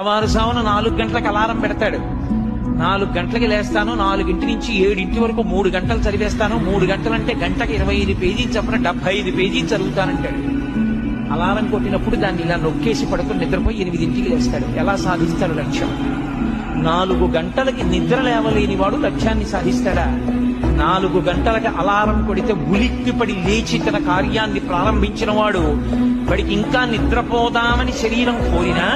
తెల్లవారుజామున 4 గంటలకు అలారం పెడతాడు. 4 గంటలకి లేస్తాను, 4 నుంచి 7 వరకు 3 గంటలు చదివేస్తాను. 3 గంటలంటే గంటకి 25 పేజీలు చప్పున 75 పేజీలు చదువుతానంటాడు. అలారం కొట్టినప్పుడు దాన్ని ఇలా నొక్కేసి పడుకుని నిద్రపోయి 8 లేస్తాడు. ఎలా సాధిస్తాడు లక్ష్యం? 4 గంటలకి నిద్ర లేవలేని వాడు లక్ష్యాన్ని సాధిస్తాడా? 4 గంటలకి అలారం కొడితే ఉలిక్కిపడి లేచి తన కార్యాన్ని ప్రారంభించిన వాడు వాడికి ఇంకా నిద్రపోదామని శరీరం కోరినా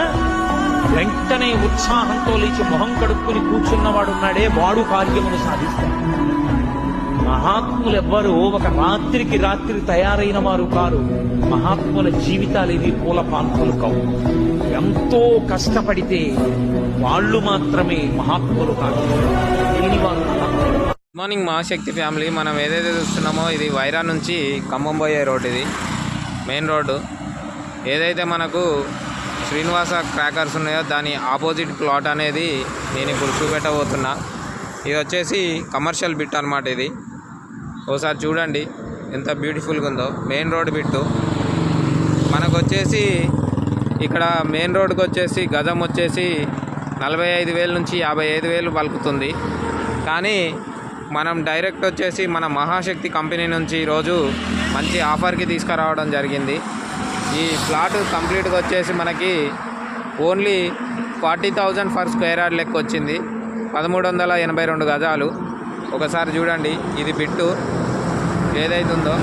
వెంటనే ఉత్సాహంతో లేచి మొహం కడుక్కుని కూర్చున్నవాడున్నాడే, వాడు కార్యమును సాధిస్తాడు. మహాత్ములెవ్వరూ ఒక రాత్రికి రాత్రి తయారైన వారు కారు. మహాత్ముల జీవితాలేవి పూల పాన్పులు కావు. ఎంతో కష్టపడితే వాళ్ళు మాత్రమే మహాత్ములు కాదు. గుడ్ మార్నింగ్ మహాశక్తి ఫ్యామిలీ. మనం ఏదైతే చూస్తున్నామో ఇది వైరా నుంచి ఖమ్మం పోయే రోడ్. ఇది మెయిన్ రోడ్డు. ఏదైతే మనకు శ్రీనివాస క్రాకర్స్ ఉన్నాయో దాని ఆపోజిట్ ప్లాట్ అనేది నేను ఇప్పుడు చూపెట్టబోతున్నా. ఇది వచ్చేసి కమర్షియల్ బిట్ అనమాట. ఇది ఒకసారి చూడండి ఎంత బ్యూటిఫుల్గా ఉందో. మెయిన్ రోడ్ బిట్టు మనకు వచ్చేసి ఇక్కడ మెయిన్ రోడ్కి వచ్చేసి గజం వచ్చేసి 45,000 నుంచి 55,000 పలుకుతుంది. కానీ మనం డైరెక్ట్ వచ్చేసి మన మహాశక్తి కంపెనీ నుంచి ఈరోజు మంచి ఆఫర్కి తీసుకురావడం జరిగింది. ఈ ప్లాట్ కంప్లీట్గా వచ్చేసి మనకి ఓన్లీ 40,000 ఫర్ స్క్వేర్ యార్డ్ లెక్క వచ్చింది. 1382 గజాలు. ఒకసారి చూడండి ఇది బిట్టు ఏదైతుందో.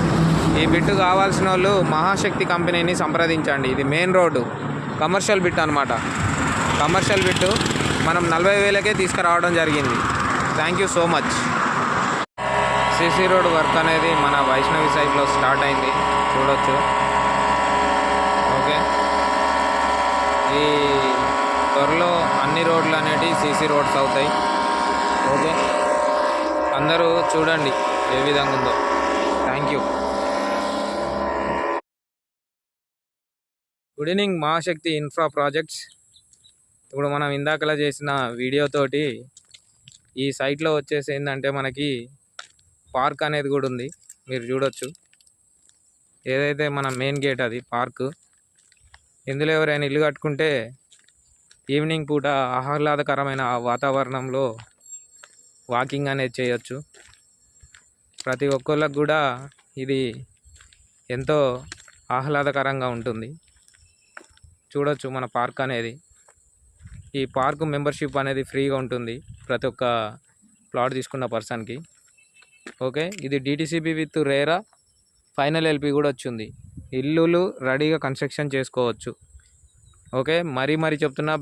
ఈ బిట్టు కావాల్సిన వాళ్ళు మహాశక్తి కంపెనీని సంప్రదించండి. ఇది మెయిన్ రోడ్డు కమర్షియల్ బిట్ అనమాట. కమర్షియల్ బిట్టు మనం 40,000కే తీసుకురావడం జరిగింది. Thank you so much. CC road work అనేది మన వైష్ణవి సైడ్లో స్టార్ట్ అయింది, చూడొచ్చు. ఓకే, ఈ త్వరలో అన్ని రోడ్లు అనేటివి సిసి రోడ్స్ అవుతాయి. ఓకే, అందరూ చూడండి ఏ విధంగా ఉందో. Thank you. Good evening Mahashakti infra projects. ఇప్పుడు మనం ఇందాకలా చేసిన వీడియోతోటి ఈ సైట్లో వచ్చేసి ఏంటంటే మనకి పార్క్ అనేది కూడా ఉంది, మీరు చూడొచ్చు. ఏదైతే మన మెయిన్ గేట్ అది పార్కు. ఇందులో ఎవరైనా ఇల్లు కట్టుకుంటే ఈవినింగ్ పూట ఆహ్లాదకరమైన వాతావరణంలో వాకింగ్ అనేది చేయొచ్చు. ప్రతి ఒక్కళ్ళకు కూడా ఇది ఎంతో ఆహ్లాదకరంగా ఉంటుంది. చూడొచ్చు మన పార్క్ అనేది. ఈ పార్క్ మెంబర్షిప్ అనేది ఫ్రీగా ఉంటుంది ప్రతి ఒక్క ప్లాట్ తీసుకున్న పర్సన్కి. ఓకే, ఇది DTCP with RERA final LP కూడా వచ్చింది. ఇల్లులు రెడీగా కన్స్ట్రక్షన్ చేసుకోవచ్చు. ఓకే, మరీ చెప్తున్నా.